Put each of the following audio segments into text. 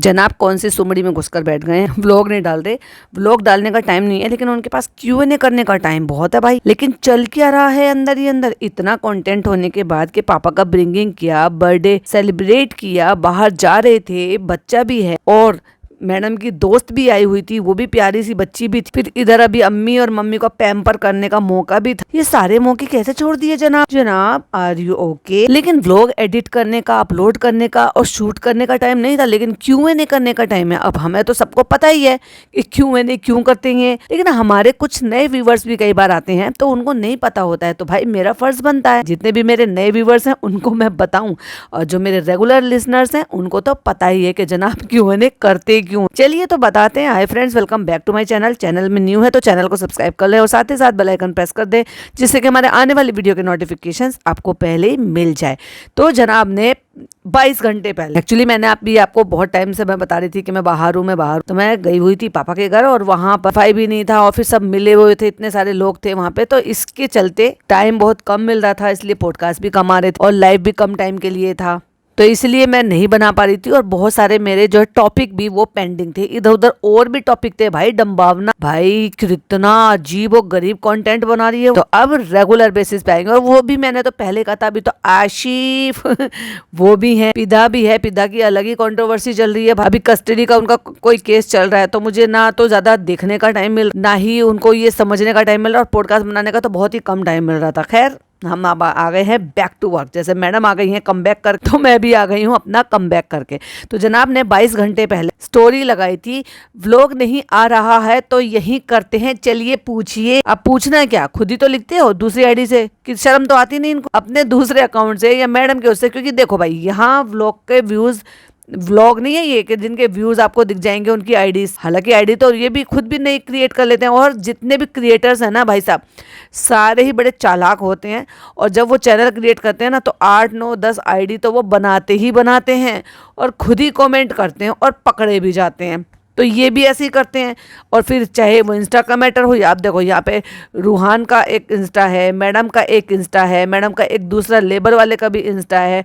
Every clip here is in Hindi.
जनाब कौन सी सुमड़ी में घुसकर बैठ गए हैं, व्लॉग नहीं डाल रहे। व्लॉग डालने का टाइम नहीं है, लेकिन उनके पास Q&A करने का टाइम बहुत है भाई। लेकिन चल क्या रहा है अंदर ही अंदर, इतना कंटेंट होने के बाद कि पापा का ब्रिंगिंग किया, बर्थडे सेलिब्रेट किया, बाहर जा रहे थे, बच्चा भी है और मैडम की दोस्त भी आई हुई थी, वो भी प्यारी सी बच्ची भी थी। फिर इधर अभी अम्मी और मम्मी को पैम्पर करने का मौका भी था। ये सारे मौके कैसे छोड़ दिए जनाब? जनाब आर यू ओके? लेकिन व्लॉग एडिट करने का, अपलोड करने का और शूट करने का टाइम नहीं था, लेकिन Q&A करने का टाइम है। अब हमें तो सबको पता ही है कि Q&A क्यों करते हैं, लेकिन हमारे कुछ नए व्यूवर्स भी कई बार आते हैं तो उनको नहीं पता होता है। तो भाई मेरा फर्ज बनता है जितने भी मेरे नए व्यूवर्स हैं उनको मैं बताऊं, और जो मेरे रेगुलर लिसनर्स हैं उनको तो पता ही है कि जनाब Q&A करते क्यों। चलिए तो बताते हैं। Hi friends, welcome back to my channel. Channel में न्यू है तो चैनल को सब्सक्राइब कर ले और साथ ही साथ बेल आइकन प्रेस कर दे, जिससे कि हमारे आने वाली वीडियो के नोटिफिकेशंस आपको पहले ही मिल जाए। तो जनाब ने 22 घंटे पहले, एक्चुअली मैंने आपको बहुत टाइम से मैं बता रही थी कि मैं बाहर हूँ, तो मैं गई हुई थी पापा के घर और वहाँ पर वाईफाई भी नहीं था और फिर सब मिले हुए थे, इतने सारे लोग थे वहाँ पे, तो इसके चलते टाइम बहुत कम मिल रहा था, इसलिए पॉडकास्ट भी कम आ रहे थे और लाइव भी कम टाइम के लिए था, तो इसलिए मैं नहीं बना पा रही थी। और बहुत सारे मेरे जो टॉपिक भी वो पेंडिंग थे, इधर उधर और भी टॉपिक थे भाई। डम्बावना भाई कितना अजीब और गरीब कंटेंट बना रही है, तो अब रेगुलर बेसिस पे आएंगे। और वो भी मैंने तो पहले कहा था, अभी तो आशिफ वो भी है, पिदा भी है, पिदा की अलग ही कंट्रोवर्सी चल रही है। अभी कस्टडी का उनका कोई केस चल रहा है, तो मुझे ना तो ज्यादा देखने का टाइम मिल, ना ही उनको ये समझने का टाइम मिल रहा, और पॉडकास्ट बनाने का तो बहुत ही कम टाइम मिल रहा था। खैर हम अब आ गए हैं बैक टू वर्क, जैसे मैडम आ गई हैं कम बैक कर, तो मैं भी आ गई हूँ अपना कम बैक करके। तो जनाब ने 22 घंटे पहले स्टोरी लगाई थी, व्लॉग नहीं आ रहा है तो यही करते हैं, चलिए पूछिए। अब पूछना क्या, खुद ही तो लिखते हो दूसरी आईडी से, कि शर्म तो आती नहीं इनको अपने दूसरे अकाउंट से या मैडम के उससे। क्योंकि देखो भाई, यहाँ व्लॉग के व्यूज, व्लॉग नहीं है ये कि जिनके व्यूज आपको दिख जाएंगे उनकी आईडीज, हालांकि आईडी तो ये भी खुद भी नहीं क्रिएट कर लेते हैं। और जितने भी क्रिएटर्स हैं ना भाई साहब, सारे ही बड़े चालाक होते हैं, और जब वो चैनल क्रिएट करते हैं ना तो 8 9 10 आईडी तो वो बनाते ही बनाते हैं और खुद ही कमेंट करते हैं और पकड़े भी जाते हैं। तो ये भी ऐसे ही करते हैं। और फिर चाहे वो इंस्टा का मैटर हो, या आप देखो यहाँ पे रूहान का एक इंस्टा है, मैडम का एक इंस्टा है, मैडम का एक दूसरा लेबर वाले का भी इंस्टा है।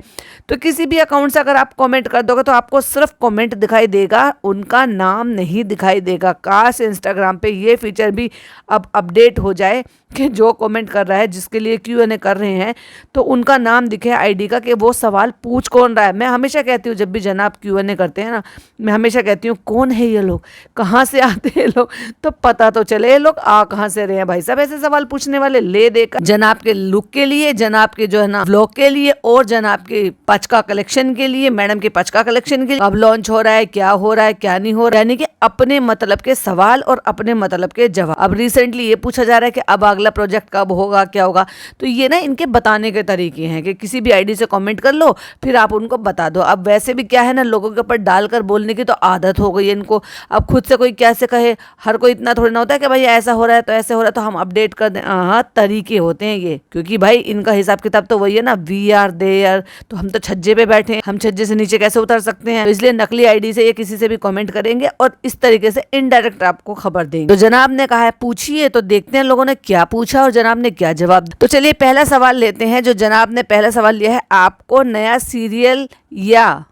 तो किसी भी अकाउंट से अगर आप कमेंट कर दोगे तो आपको सिर्फ कमेंट दिखाई देगा, उनका नाम नहीं दिखाई देगा। काश इंस्टाग्राम पे ये फीचर भी अब अपडेट हो जाए कि जो कमेंट कर रहा है, जिसके लिए Q&A कर रहे हैं, तो उनका नाम दिखे आईडी का, कि वो सवाल पूछ कौन रहा है। मैं हमेशा कहती हूँ जब भी जनाब Q&A करते हैं ना, मैं हमेशा कहती हूँ कौन है ये लोग, कहाँ से आते हैं लोग, तो पता तो चले ये लोग आ कहाँ से रहे हैं भाई साहब। ऐसे सवाल पूछने वाले ले देकर जनाब के लुक के लिए, जनाब के जो है ना व्लॉग के लिए, और जनाब के पचका कलेक्शन के लिए, मैडम के पचका कलेक्शन के लिए, अब लॉन्च हो रहा है, क्या हो रहा है, क्या नहीं हो रहा है, यानी कि अपने मतलब के सवाल और अपने मतलब के जवाब। अब रिसेंटली ये पूछा जा रहा है कि अब अगला प्रोजेक्ट कब होगा, क्या होगा। तो ये ना इनके बताने के तरीके हैं कि किसी भी आईडी से कमेंट कर लो, फिर आप उनको बता दो। अब वैसे भी क्या है ना, लोगों के ऊपर डालकर बोलने की तो आदत हो गई है इनको। अब खुद से कोई कैसे कहे, हर कोई इतना थोड़ी ना होता है कि भाई ऐसा हो रहा है तो ऐसे हो रहा है तो हम अपडेट कर दें। हाँ, तरीके होते हैं ये, क्योंकि भाई इनका हिसाब किताब तो वही है ना, वी आर देयर, तो हम तो छज्जे पे बैठे हैं, हम छज्जे से नीचे कैसे उतर सकते हैं। तो इसलिए नकली आईडी से ये किसी से भी कमेंट करेंगे और इस तरीके से इनडायरेक्ट आपको खबर देंगे। तो जनाब ने कहा है पूछिए, तो देखते हैं लोगों ने क्या पूछा और जनाब ने क्या जवाब दिया। तो चलिए पहला सवाल लेते हैं। जो जनाब ने पहला सवाल लिया है, आपको नया सीरियल या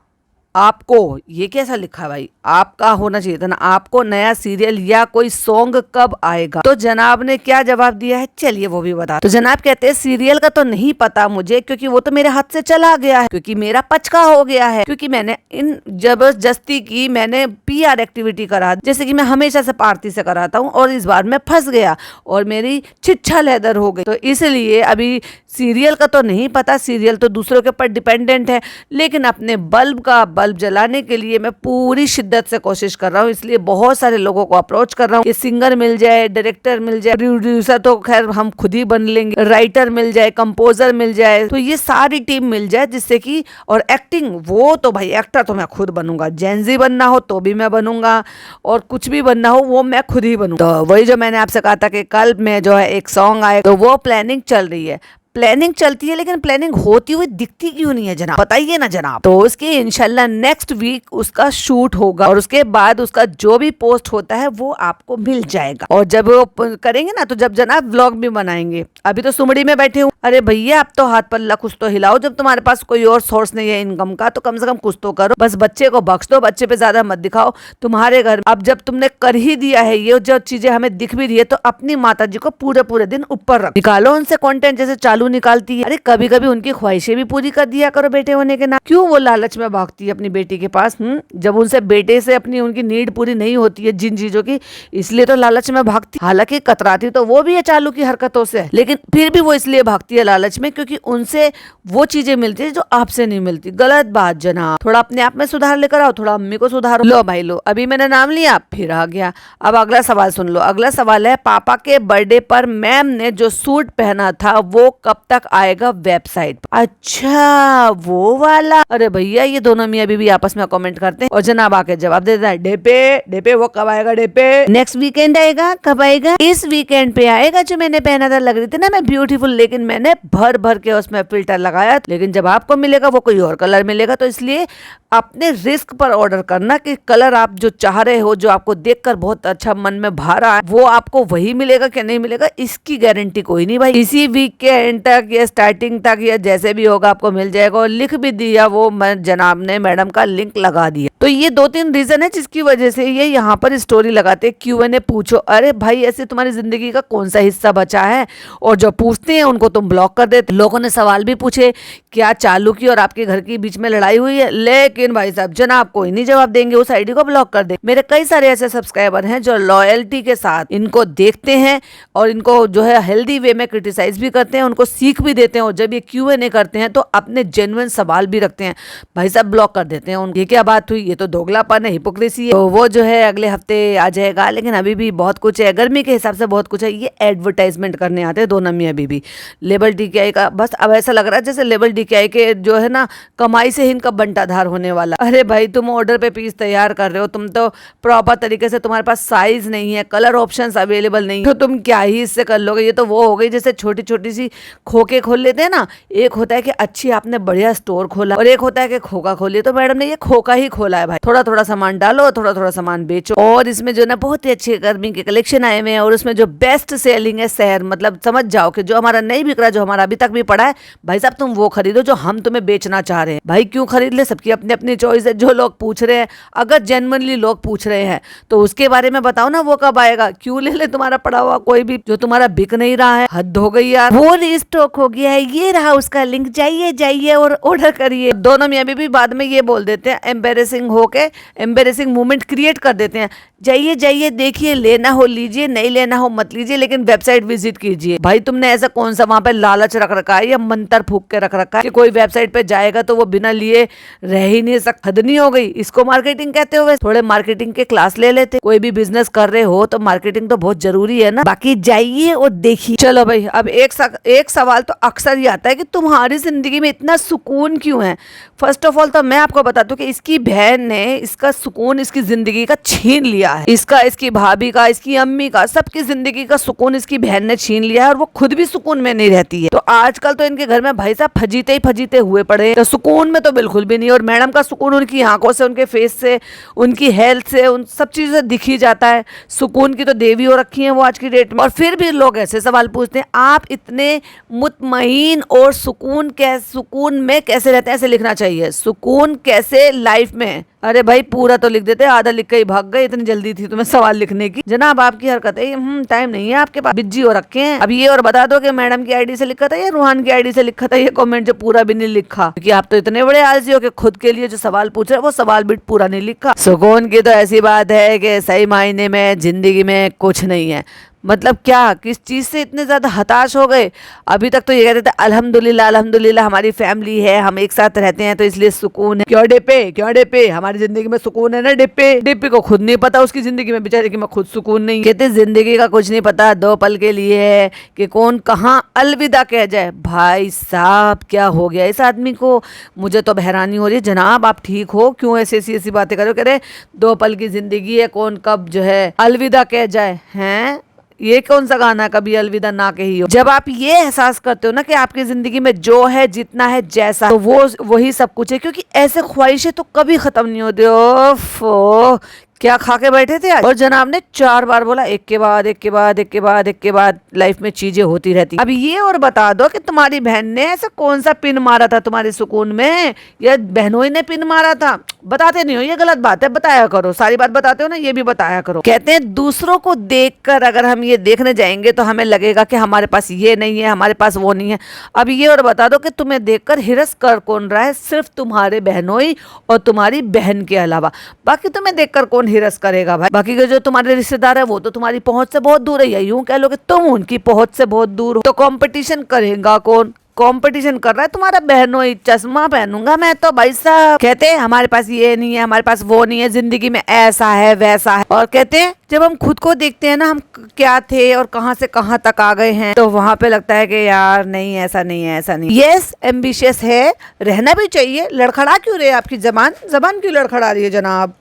आपको, ये कैसा लिखा है भाई, आपका होना चाहिए था ना, आपको नया सीरियल या कोई सॉन्ग कब आएगा। तो जनाब ने क्या जवाब दिया है, चलिए वो भी बता। तो जनाब कहते हैं सीरियल का तो नहीं पता मुझे, क्योंकि वो तो मेरे हाथ से चला गया है, क्योंकि मेरा पचका हो गया है, क्योंकि मैंने इन जबरदस्ती की, मैंने PR एक्टिविटी करा, जैसे कि मैं हमेशा से पार्टी से कराता हूँ, और इस बार मैं फंस गया और मेरी छिच्छा लेदर हो गई। तो इसलिए अभी सीरियल का तो नहीं पता, सीरियल तो दूसरों के ऊपर डिपेंडेंट है, लेकिन अपने बल्ब जलाने के लिए मैं पूरी शिद्दत से कोशिश कर रहा हूँ। इसलिए बहुत सारे लोगों को अप्रोच कर रहा हूँ कि सिंगर मिल जाए, डायरेक्टर मिल जाए, प्रोड्यूसर तो खैर हम खुद ही बन लेंगे, राइटर मिल जाए, कंपोजर मिल जाए, तो ये सारी टीम मिल जाए, जिससे कि, और एक्टिंग, वो तो भाई एक्टर तो मैं खुद बनूंगा, जेनजी बनना हो तो भी मैं बनूंगा, और कुछ भी बनना हो वो मैं खुद ही बनूंगा। तो वही जो मैंने आपसे कहा था कि कल में जो है एक सॉन्ग आए, तो वो प्लानिंग चल रही है। प्लानिंग चलती है लेकिन प्लानिंग होती हुई दिखती क्यों नहीं है जनाब, बताइए ना जनाब। तो उसके इंशाल्लाह नेक्स्ट वीक उसका शूट होगा और उसके बाद उसका जो भी पोस्ट होता है वो आपको मिल जाएगा। और जब वो करेंगे ना तो जब जनाब व्लॉग भी बनाएंगे। अभी तो सुमड़ी में बैठे हूँ। अरे भैया आप तो हाथ पल्ला कुछ तो हिलाओ, जब तुम्हारे पास कोई और सोर्स नहीं है इनकम का तो कम से कम कुछ तो करो। बस बच्चे को बख्श दो, बच्चे पे ज्यादा मत दिखाओ। तुम्हारे घर अब जब तुमने कर ही दिया है ये जो चीजें हमें दिख भी रही है तो अपनी माता जी को पूरे पूरे दिन ऊपर रख, निकालो उनसे कंटेंट जैसे चालू निकालती है। अरे कभी कभी उनकी ख्वाहिशें भी पूरी कर दिया करो बेटे होने के नाम। क्यों वो लालच में भागती है अपनी बेटी के पास? जब उनसे बेटे से अपनी उनकी नीड पूरी नहीं होती है जिन चीजों की, इसलिए तो लालच में भागती। हालांकि कतराती तो वो भी है चालू की हरकतों से, लेकिन फिर भी वो इसलिए भागती है लालच में क्योंकि उनसे वो चीजें मिलती है जो आपसे नहीं मिलती। गलत बात जनाब, थोड़ा अपने आप में सुधार लेकर आओ, थोड़ा अम्मी को सुधारो। लो भाई लो, अभी मैंने नाम लिया फिर आ गया। अब अगला सवाल सुन लो। अगला सवाल है, पापा के बर्थडे पर मैम ने जो सूट पहना था वो कब तक आएगा वेबसाइट पर? अच्छा वो वाला। अरे भैया ये दोनों मियां बीवी आपस में कमेंट करते हैं और जनाब आके जवाब देता है, डेपे डेपे वो कब आएगा डेपे? नेक्स्ट वीकेंड आएगा। कब आएगा? इस वीकेंड पे आएगा। जो मैंने पहना था लग रही थी ना मैं ब्यूटीफुल, लेकिन मैंने भर भर के उसमें फिल्टर लगाया, लेकिन जब आपको मिलेगा वो कोई और कलर मिलेगा। तो इसलिए अपने रिस्क पर ऑर्डर करना कि कलर आप जो चाह रहे हो, जो आपको देखकर बहुत अच्छा मन में भा रहा है, वो आपको वही मिलेगा कि नहीं मिलेगा इसकी गारंटी कोई नहीं भाई। इसी वीक के एंड तक या स्टार्टिंग तक या जैसे भी होगा आपको मिल जाएगा। और लिख भी दिया वो जनाब ने, मैडम का लिंक लगा दिया। तो ये 2-3 रीजन है जिसकी वजह से ये यहाँ पर स्टोरी लगाते Q&A पूछो। अरे भाई ऐसे तुम्हारी जिंदगी का कौन सा हिस्सा बचा है? और जो पूछते हैं उनको तुम ब्लॉक कर देते। लोगों ने सवाल भी पूछे क्या चालू की और आपके घर के बीच में लड़ाई हुई है, लेकिन भाई साहब जनाब कोई नहीं जवाब देंगे, उस आईडी को ब्लॉक कर दे। मेरे कई सारे ऐसे सब्सक्राइबर हैं जो लॉयल्टी के साथ इनको देखते हैं और इनको जो है हेल्दी वे में क्रिटिसाइज भी करते हैं, उनको सीख भी देते हैं। और जब ये Q&A करते हैं तो अपने जेन्युइन सवाल भी रखते हैं, भाई साहब ब्लॉक कर देते हैं उनको। ये क्या बात हुई? ये तो दोगलापन है, हिपोक्रेसी है। तो वो जो है अगले हफ्ते आ जाएगा, लेकिन अभी भी बहुत कुछ है, गर्मी के हिसाब से बहुत कुछ है। ये एडवर्टाइजमेंट करने आते हैं दोनों मियां बीवी। लेबल DKI का बस अब ऐसा लग रहा है जैसे लेबल DKI के जो है ना कमाई से ही इनका बंटाधार होने वाला। अरे भाई तुम ऑर्डर पे पीस तैयार कर रहे हो, तुम तो प्रॉपर तरीके से, तुम्हारे पास साइज नहीं है, कलर ऑप्शंस अवेलेबल नहीं है, तो तुम क्या ही इससे कर लोगे? ये तो वो हो गई जैसे छोटी छोटी सी खोके खोल लेते हैं ना। एक होता है कि अच्छी आपने बढ़िया स्टोर खोला और एक होता है कि खोका खोलिए। तो मैडम ने ये खोका ही खोला है भाई, थोड़ा थोड़ा सामान डालो, थोड़ा थोड़ा सामान बेचो। और इसमें जो ना बहुत ही अच्छे गर्मी के कलेक्शन आए हुए हैं और उसमें जो बेस्ट सेलिंग है शहर, मतलब समझ जाओ कि जो हमारा नहीं बिक रहा, जो हमारा अभी तक भी पड़ा है, भाई साहब तुम वो खरीदो जो हम तुम्हें बेचना चाह रहे हैं। भाई क्यों खरीद ले, सबकी अपनी अपनी चॉइस है। जो लोग पूछ रहे हैं, अगर जेन्युइनली लोग पूछ रहे हैं तो उसके बारे में बताओ ना, वो कब आएगा? क्यों ले ले तुम्हारा पड़ा हुआ कोई भी जो तुम्हारा बिक नहीं रहा है? हद हो गई यार। वो रीस्टॉक हो गया है, ये रहा उसका लिंक, जाइए जाइए और ऑर्डर करिए। दोनों मियां भी बाद में ये बोल देते हैं, एम्बेरेसिंग होके एम्बेरेसिंग मूवमेंट क्रिएट कर देते हैं, जाइए जाइए देखिए, लेना हो लीजिए, नहीं लेना हो मत लीजिए, लेकिन वेबसाइट विजिट कीजिए। भाई तुमने ऐसा कौन सा वहां पे लालच रख रखा है या मंत्र फूक के रख रखा है कि कोई वेबसाइट पे जाएगा तो वो बिना लिए रह ही नहीं सकता? हद नहीं हो गई? इसको मार्केटिंग कहते हो? थोड़े मार्केटिंग के क्लास ले लेते। कोई भी बिजनेस कर रहे हो तो मार्केटिंग तो बहुत जरूरी है ना। बाकी जाइए और देखिए। चलो भाई अब एक सवाल तो अक्सर ही आता है कि तुम्हारी जिंदगी में इतना सुकून क्यों है? फर्स्ट ऑफ ऑल तो मैं आपको बता दूं कि इसकी बहन ने इसका सुकून इसकी जिंदगी का छीन लिया है। इसका, इसकी भाभी का, इसकी अम्मी का, सबकी जिंदगी का सुकून इसकी बहन ने छीन लिया है और वो खुद भी सुकून में नहीं रहती है। तो आजकल तो इनके घर में भाई साहब फजीते ही फजीते हुए पड़े, तो सुकून में तो बिल्कुल भी नहीं। और मैडम का सुकून उनकी आंखों से, उनके फेस से, उनकी हेल्थ से, उन सब चीजों से दिख ही जाता है। सुकून की तो देवी हो रखी है वो आज की डेट में। और फिर भी लोग ऐसे सवाल पूछते हैं, आप इतने मुतमईन और सुकून में कैसे रहते हैं? ऐसे लिखना चाहिए, सुकून कैसे लाइफ में। अरे भाई पूरा तो लिख देते, आधा लिख के ही भाग गए, इतनी जल्दी थी तुम्हें सवाल लिखने की। जनाब आपकी हरकत है, टाइम नहीं है आपके पास, बिजी हो रखे हैं। अब ये और बता दो कि मैडम की आईडी से लिखा था या रूहान की आईडी से लिखा था ये कमेंट, जो पूरा भी नहीं लिखा? क्योंकि आप तो इतने बड़े आलसी हो कि खुद के लिए जो सवाल पूछ रहे हैं वो सवाल भी पूरा नहीं लिखा। सुकून की तो ऐसी बात है कि सही मायने में जिंदगी में कुछ नहीं है। मतलब क्या, किस चीज से इतने ज्यादा हताश हो गए? अभी तक तो ये कहते थे अल्हम्दुलिल्लाह अल्हम्दुलिल्लाह हमारी फैमिली है, हम एक साथ रहते हैं तो इसलिए सुकून है। क्यों डिप्पे हमारी जिंदगी में सुकून है ना? डिप्पे को खुद नहीं पता उसकी जिंदगी में बेचारे कि मैं खुद सुकून नहीं। कहते जिंदगी का कुछ नहीं पता, 2 पल के लिए है कि कौन कहाँ अलविदा कह जाए। भाई साहब क्या हो गया इस आदमी को? मुझे तो हैरानी हो रही है। जनाब आप ठीक हो? क्यों ऐसी बातें करो? कह रहे 2 पल की जिंदगी है, कौन कब जो है अलविदा कह जाए हैं? ये कौन सा गाना है, कभी अलविदा ना कही हो। जब आप ये एहसास करते हो ना कि आपकी जिंदगी में जो है, जितना है, जैसा, तो वो वही सब कुछ है, क्योंकि ऐसे ख्वाहिशें तो कभी खत्म नहीं होती। ओफो, क्या खा के बैठे थे आज। और जनाब ने 4 बार बोला, एक के बाद एक के बाद एक के बाद एक के बाद लाइफ में चीजें होती रहती। अब ये और बता दो कि तुम्हारी बहन ने ऐसा कौन सा पिन मारा था तुम्हारे सुकून में, या बहनों ने पिन मारा था। बताते नहीं हो, ये गलत बात है, बताया करो। सारी बात बताते हो ना, ये भी बताया करो। कहते हैं दूसरों को देखकर अगर हम ये देखने जाएंगे तो हमें लगेगा कि हमारे पास ये नहीं है, हमारे पास वो नहीं है। अब ये और बता दो कि तुम्हें देखकर हिरस कर कौन रहा है, सिर्फ तुम्हारे बहनोई और तुम्हारी बहन के अलावा। बाकी तुम्हें देखकर कौन हिरस करेगा भाई। बाकी के जो तुम्हारे रिश्तेदार है वो तो तुम्हारी पहुंच से बहुत दूर है, या यूं कह लो कि तुम उनकी पहुंच से बहुत दूर हो। तो कंपटीशन करेगा कौन? कंपटीशन कर रहा है तुम्हारा बहनोई। चश्मा पहनूंगा मैं तो भाई साहब। कहते हैं हमारे पास ये नहीं है, हमारे पास वो नहीं है, जिंदगी में ऐसा है वैसा है। और कहते हैं जब हम खुद को देखते हैं ना, हम क्या थे और कहां से कहां तक आ गए हैं, तो वहां पे लगता है कि यार नहीं, ऐसा नहीं है, ऐसा नहीं। यस, एम्बिशियस है, रहना भी चाहिए। लड़खड़ा क्यों रही है आपकी जबान? जबान क्यों लड़खड़ा रही है जनाब?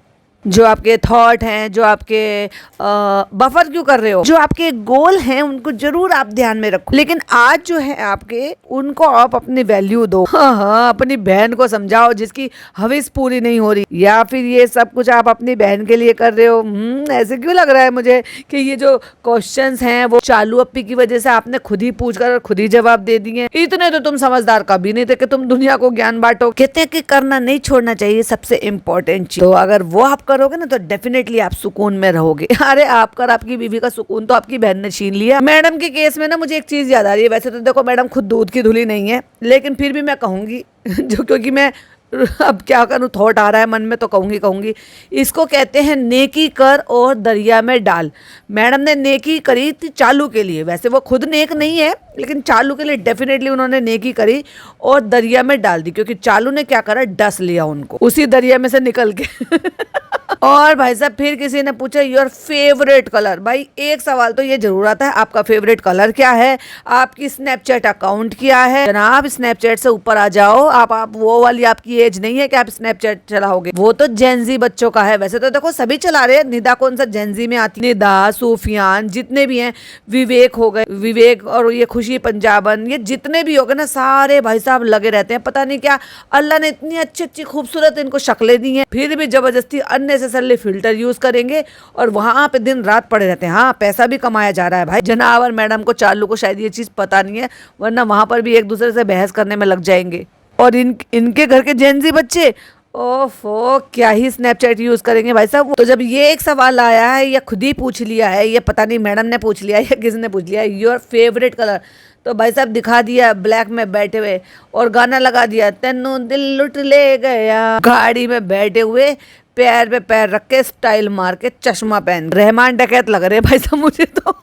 जो आपके थॉट हैं, जो आपके बफर क्यों कर रहे हो? जो आपके गोल हैं उनको जरूर आप ध्यान में रखो, लेकिन आज जो है आपके, उनको आप अपनी वैल्यू दो। हाँ, अपनी बहन को समझाओ जिसकी हविस पूरी नहीं हो रही। या फिर ये सब कुछ आप अपनी बहन के लिए कर रहे हो? ऐसे क्यों लग रहा है मुझे कि ये जो क्वेश्चंस हैं वो चालू अप्पी की वजह से आपने खुद ही पूछ कर खुद ही जवाब दे दिए। इतने तो तुम समझदार कभी नहीं थे कि तुम दुनिया को ज्ञान बांटो। कहते हैं कि करना नहीं छोड़ना चाहिए सबसे इम्पोर्टेंट चीज। तो अगर वो आप करोगे ना तो डेफिनेटली आप सुकून में रहोगे। अरे आपका और आपकी बीवी का सुकून तो आपकी बहन ने छीन लिया। मैडम के केस में ना मुझे एक चीज याद आ रही है। वैसे तो देखो मैडम खुद दूध की धुली नहीं है, लेकिन फिर भी मैं कहूंगी जो, क्योंकि मैं अब क्या करूं, थॉट आ रहा है मन में तो कहूंगी। इसको कहते हैं नेकी कर और दरिया में डाल। मैडम ने नेकी करी थी चालू के लिए। वैसे वो खुद नेक नहीं है, लेकिन चालू के लिए डेफिनेटली उन्होंने नेकी करी और दरिया में डाल दी, क्योंकि चालू ने क्या करा, डस लिया उनको उसी दरिया में से निकल के। और भाई साहब फिर किसी ने पूछा योर फेवरेट कलर। भाई एक सवाल तो ये जरूर आता है, आपका फेवरेट कलर क्या है? आपकी स्नैपचैट अकाउंट क्या है? जनाब स्नैपचैट से ऊपर आ जाओ। आप वो वाली आपकी एज नहीं है कि आप स्नैपचैट चलाओगे, वो तो जेनजी बच्चों का है। वैसे तो देखो सभी चला रहे हैं। निदा कौन सा जेनजी में आती? निदा, सूफियान, जितने भी हैं, विवेक हो गए, विवेक और ये खुशी पंजाबन, ये जितने भी हो गए ना, सारे भाई साहब लगे रहते हैं। पता नहीं क्या अल्लाह ने इतनी अच्छी अच्छी खूबसूरत इनको शक्लें दी हैं, फिर भी जबरदस्ती अननेसेसरली फिल्टर यूज करेंगे और वहां पे दिन रात पड़े रहते हैं। हाँ, पैसा भी कमाया जा रहा है भाई। जनाब और मैडम को, चालू को शायद ये चीज पता नहीं है, वरना वहां पर भी एक दूसरे से बहस करने में लग जाएंगे। और इनके घर के जेनजी बच्चे, ओफो, क्या ही स्नैपचैट यूज करेंगे भाई साहब। तो जब ये एक सवाल आया है, या खुद ही पूछ लिया है, या पता नहीं मैडम ने पूछ लिया है या किसने पूछ लिया है, योर फेवरेट कलर, तो भाई साहब दिखा दिया ब्लैक में बैठे हुए और गाना लगा दिया, तेनू दिल लुट ले गया। गाड़ी में बैठे हुए, पैर पे पैर रख के, स्टाइल मार के, चश्मा पहन, रहमान डकैत लग रहे भाई साहब मुझे तो।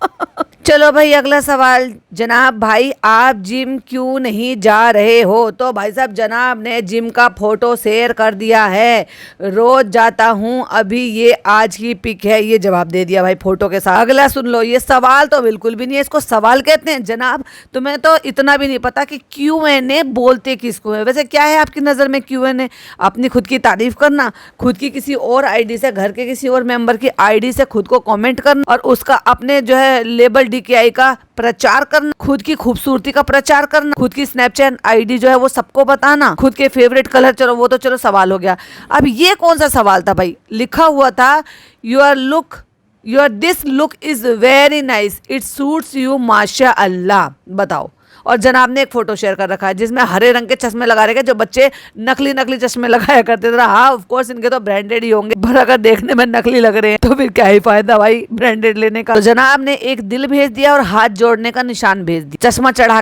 चलो भाई अगला सवाल, जनाब भाई आप जिम क्यों नहीं जा रहे हो? तो भाई साहब जनाब ने जिम का फोटो शेयर कर दिया है, रोज जाता हूँ, अभी ये आज की पिक है, ये जवाब दे दिया भाई फोटो के साथ। अगला सुन लो, ये सवाल तो बिल्कुल भी नहीं है, इसको सवाल कहते हैं जनाब। तुम्हें तो इतना भी नहीं पता कि Q&A बोलते किसको है। वैसे क्या है आपकी नज़र में Q&A? अपनी खुद की तारीफ करना, खुद की किसी और आईडी से, घर के किसी और मेंबर की आईडी से खुद को कमेंट करना और उसका अपने जो है लेबल DKI का प्रचार करना, खुद की खूबसूरती का प्रचार करना, खुद की स्नैपचैट आईडी जो है वो सबको बताना, खुद के फेवरेट कलर, चलो वो तो चलो सवाल हो गया। अब ये कौन सा सवाल था भाई? लिखा हुआ था your this look is very nice, it suits you माशा अल्लाह। बताओ। और जनाब ने एक फोटो शेयर कर रखा है जिसमें हरे रंग के चश्मे लगा रखे, जो बच्चे नकली नकली चश्मे लगाया करते थे। हाँ ऑफ कोर्स इनके तो ब्रांडेड ही होंगे, पर अगर देखने में नकली लग रहे हैं तो फिर क्या ही फायदा भाई ब्रांडेड लेने का। तो जनाब ने एक दिल भेज दिया और हाथ जोड़ने का निशान भेज दिया, चश्मा चढ़ा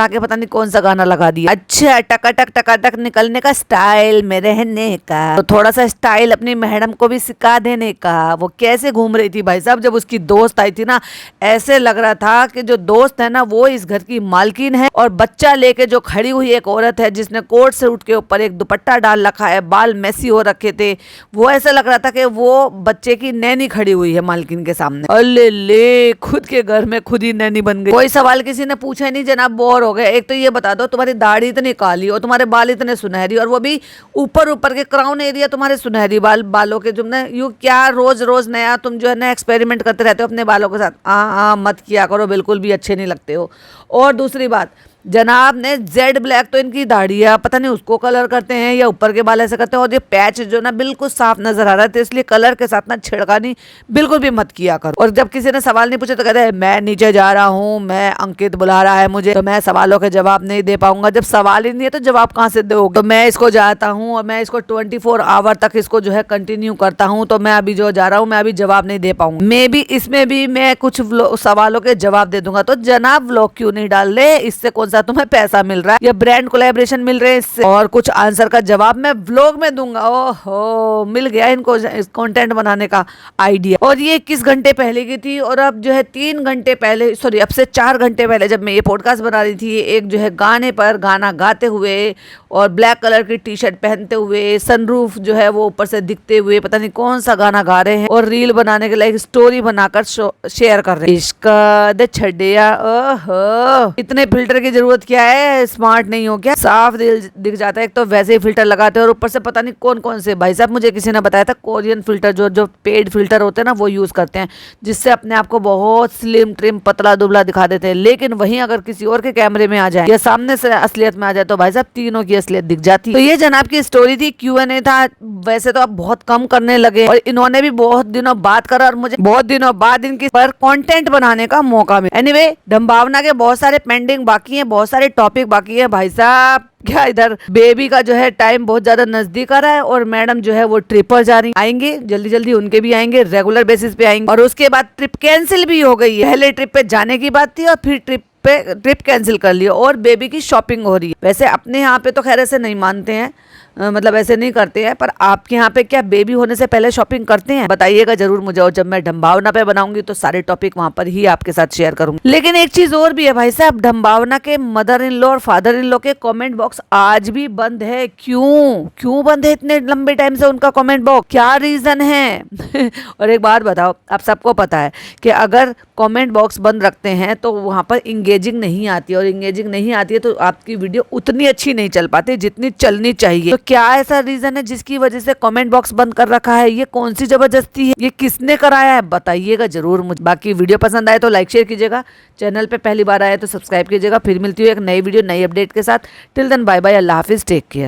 के पता नहीं कौन सा गाना लगा दिया। अच्छा, टकाटक निकलने का, स्टाइल में रहने का, तो थोड़ा सा स्टाइल अपनी मैडम को भी सिखा देने का। वो कैसे घूम रही थी भाई साहब, जब उसकी दोस्त आई थी ना, ऐसे लग रहा था कि जो दोस्त है ना वो इस घर की मालकिन मालकिन है और बच्चा लेके जो खड़ी हुई एक औरत है जिसने कोट सूट के ऊपर एक दुपट्टा डाल रखा है, बाल मेसी हो रखे थे, वो ऐसा लग रहा था कि वो बच्चे की नैनी खड़ी हुई है मालकिन के सामने। अल्ले ले, खुद के घर में खुद ही नैनी बन गई। कोई सवाल किसी ने पूछा नहीं, जनाब बोर हो गए। एक तो ये बता दो तुम्हारी दाढ़ी इतनी काली और तुम्हारे बाल इतने सुनहरी और वो भी ऊपर ऊपर के क्राउन एरिया तुम्हारे सुनहरी बालों के, तुमने यू क्या रोज रोज नया तुम जो है ना एक्सपेरिमेंट करते रहते हो अपने बालों के साथ। मत किया करो, बिल्कुल भी अच्छे नहीं लगते हो। और दूसरी बात, जनाब ने जेड ब्लैक तो इनकी दाढ़ी है, पता नहीं उसको कलर करते हैं या ऊपर के बाल ऐसे करते हैं, और ये पैच जो ना बिल्कुल साफ नजर आ रहा था, इसलिए कलर के साथ ना छिड़कानी बिल्कुल भी मत किया करो। और जब किसी ने सवाल नहीं पूछे तो कहते हैं मैं नीचे जा रहा हूँ, मैं अंकित बुला रहा है मुझे, तो मैं सवालों के जवाब नहीं दे पाऊंगा। जब सवाल ही नहीं है तो जवाब कहाँ से दोगे? तो मैं इसको जाता हूँ और मैं इसको 24 आवर तक इसको जो है कंटिन्यू करता हूँ, तो मैं अभी जो जा रहा हूँ मैं अभी जवाब नहीं दे पाऊंगा। मैं भी इसमें भी मैं कुछ सवालों के जवाब दे दूंगा। तो जनाब व्लॉग क्यों नहीं डाल रहे? इससे कौन सा तुम्हें पैसा मिल रहा है या ब्रांड कोलैबोरेशन मिल रहे हैं इससे? और कुछ आंसर का जवाब मैं व्लॉग में दूंगा। ओहो, मिल गया इनको कंटेंट बनाने का आइडिया। और ये 21 घंटे पहले की थी और अब जो है 3 घंटे पहले, सॉरी अब से 4 घंटे पहले जब मैं ये पॉडकास्ट बना रही थी, एक जो है गाने पर गाना गाते हुए और ब्लैक कलर की टी शर्ट पहनते हुए, सनरूफ जो है वो ऊपर से दिखते हुए, पता नहीं कौन सा गाना गा रहे हैं और रील बनाने के लिए एक स्टोरी बनाकर शेयर कर रहे हैं। इश्क दे छड़िया, ओहो, इतने फिल्टर की जरूरत क्या है? स्मार्ट नहीं हो क्या? साफ दिख जाता है। एक तो वैसे ही फिल्टर लगाते हैं और ऊपर से पता नहीं कौन कौन से, भाई साहब मुझे किसी ने बताया था कोरियन फिल्टर जो पेड फिल्टर होते हैं ना वो यूज करते हैं, जिससे अपने आप को बहुत स्लिम ट्रिम पतला दुबला दिखा देते हैं। लेकिन वहीं अगर किसी और के कैमरे में आ जाए या सामने से असलियत में आ जाए तो भाई साहब तीनों की असलियत दिख जाती है। तो ये जनाब की स्टोरी थी, Q&A था। वैसे तो अब बहुत कम करने लगे और इन्होंने भी बहुत दिनों बाद करा और मुझे बहुत दिनों बाद इनकी पर कंटेंट बनाने का मौका मिला। एनीवे, डम्बावना के बहुत सारे पेंडिंग बाकी हैं, बहुत सारे टॉपिक बाकी है भाई साहब। क्या इधर बेबी का जो है टाइम बहुत ज्यादा नजदीक आ रहा है और मैडम जो है वो ट्रिप पर जा रही आएंगे, जल्दी जल्दी उनके भी आएंगे, रेगुलर बेसिस पे आएंगे। और उसके बाद ट्रिप कैंसिल भी हो गई है। पहले ट्रिप पे जाने की बात थी और फिर ट्रिप कैंसिल कर लिया और बेबी की शॉपिंग हो रही है। वैसे अपने यहाँ पे तो खैर ऐसे नहीं मानते हैं, मतलब ऐसे नहीं करते हैं, पर आपके यहाँ पे क्या बेबी होने से पहले शॉपिंग करते हैं? बताइएगा जरूर मुझे। और जब मैं डम्बावना पे बनाऊंगी तो सारे टॉपिक वहां पर ही आपके साथ शेयर करूंगी। लेकिन एक चीज और भी है भाई साहब, डम्बावना के मदर इन लॉ और फादर इन लॉ के कमेंट बॉक्स आज भी बंद है। क्यों बंद है इतने लंबे टाइम से उनका कमेंट बॉक्स? क्या रीजन है? और एक बात बताओ, आप सबको पता है कि अगर कमेंट बॉक्स बंद रखते हैं तो वहां पर इंगेजिंग नहीं आती, और इंगेजिंग नहीं आती है तो आपकी वीडियो उतनी अच्छी नहीं चल पाती जितनी चलनी चाहिए। तो क्या ऐसा रीजन है जिसकी वजह से कमेंट बॉक्स बंद कर रखा है? ये कौन सी जबरदस्ती है? ये किसने कराया है? बताइएगा जरूर मुझे। बाकी वीडियो पसंद आए तो लाइक शेयर कीजिएगा, चैनल पे पहली बार आए तो सब्सक्राइब कीजिएगा। फिर मिलती हूँ एक नई वीडियो नई अपडेट के साथ। टिल देन बाय बाय, अल्लाह हाफिज, टेक केयर।